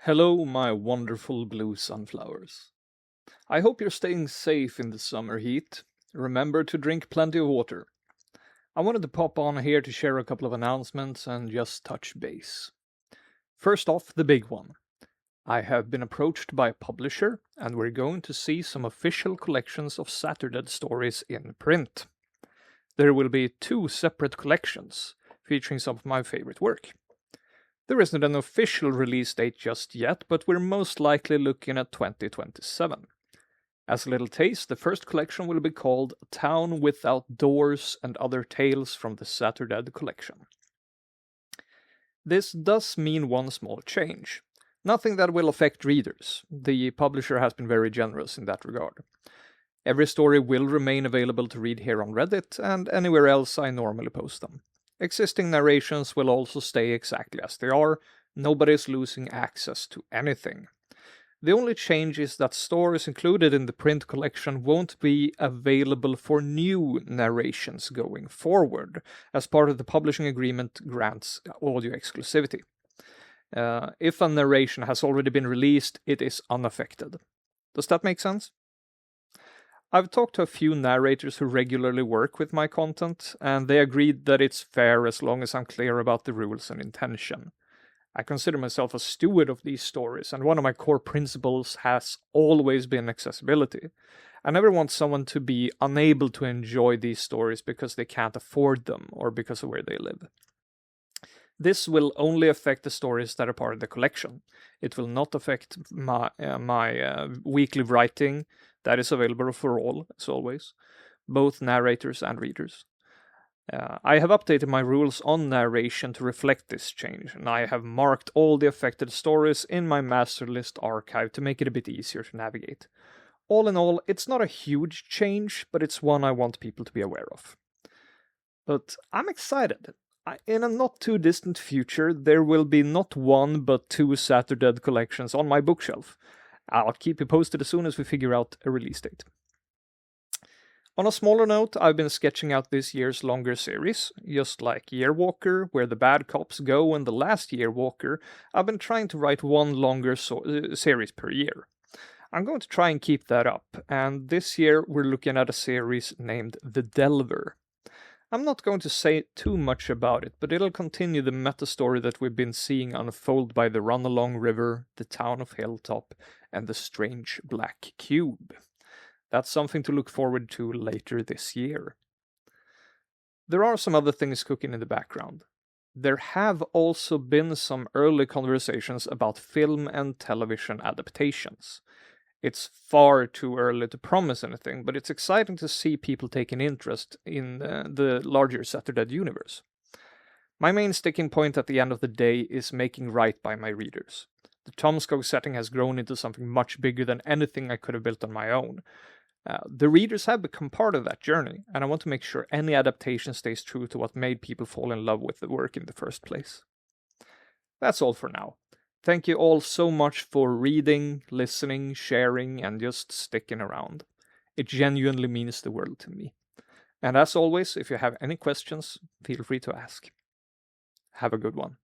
Hello, my wonderful blue sunflowers. I hope you're staying safe in the summer heat. Remember to drink plenty of water. I wanted to pop on here to share a couple of announcements and just touch base. First off, the big one. I have been approached by a publisher, and we're going to see some official collections of Saturdead stories in print. There will be 2 separate collections, featuring some of my favorite work. There isn't an official release date just yet, but we're most likely looking at 2027. As a little taste, the first collection will be called A Town Without Doors and Other Tales from the Saturdead Collection. This does mean one small change. Nothing that will affect readers. The publisher has been very generous in that regard. Every story will remain available to read here on Reddit and anywhere else I normally post them. Existing narrations will also stay exactly as they are. Nobody's losing access to anything. The only change is that stories included in the print collection won't be available for new narrations going forward, as part of the publishing agreement grants audio exclusivity. If a narration has already been released, it is unaffected. Does that make sense? I've talked to a few narrators who regularly work with my content, and they agreed that it's fair as long as I'm clear about the rules and intention. I consider myself a steward of these stories, and one of my core principles has always been accessibility. I never want someone to be unable to enjoy these stories because they can't afford them or because of where they live. This will only affect the stories that are part of the collection. It will not affect my weekly writing. That is available for all, as always, both narrators and readers. I have updated my rules on narration to reflect this change, and I have marked all the affected stories in my master list archive to make it a bit easier to navigate. All in all, it's not a huge change, but it's one I want people to be aware of. But I'm excited. In a not too distant future, there will be not 1 but 2 Saturdead collections on my bookshelf. I'll keep you posted as soon as we figure out a release date. On a smaller note, I've been sketching out this year's longer series. Just like Yearwalker, where the bad cops go, and the last Yearwalker, I've been trying to write one longer series per year. I'm going to try and keep that up, and this year we're looking at a series named The Delver. I'm not going to say too much about it, but it'll continue the meta story that we've been seeing unfold by the Run-Along River, the town of Hilltop, and the strange black cube. That's something to look forward to later this year. There are some other things cooking in the background. There have also been some early conversations about film and television adaptations. It's far too early to promise anything, but it's exciting to see people take an interest in the larger Saturdead universe. My main sticking point at the end of the day is making right by my readers. The Tomskog setting has grown into something much bigger than anything I could have built on my own. The readers have become part of that journey, and I want to make sure any adaptation stays true to what made people fall in love with the work in the first place. That's all for now. Thank you all so much for reading, listening, sharing, and just sticking around. It genuinely means the world to me. And as always, if you have any questions, feel free to ask. Have a good one.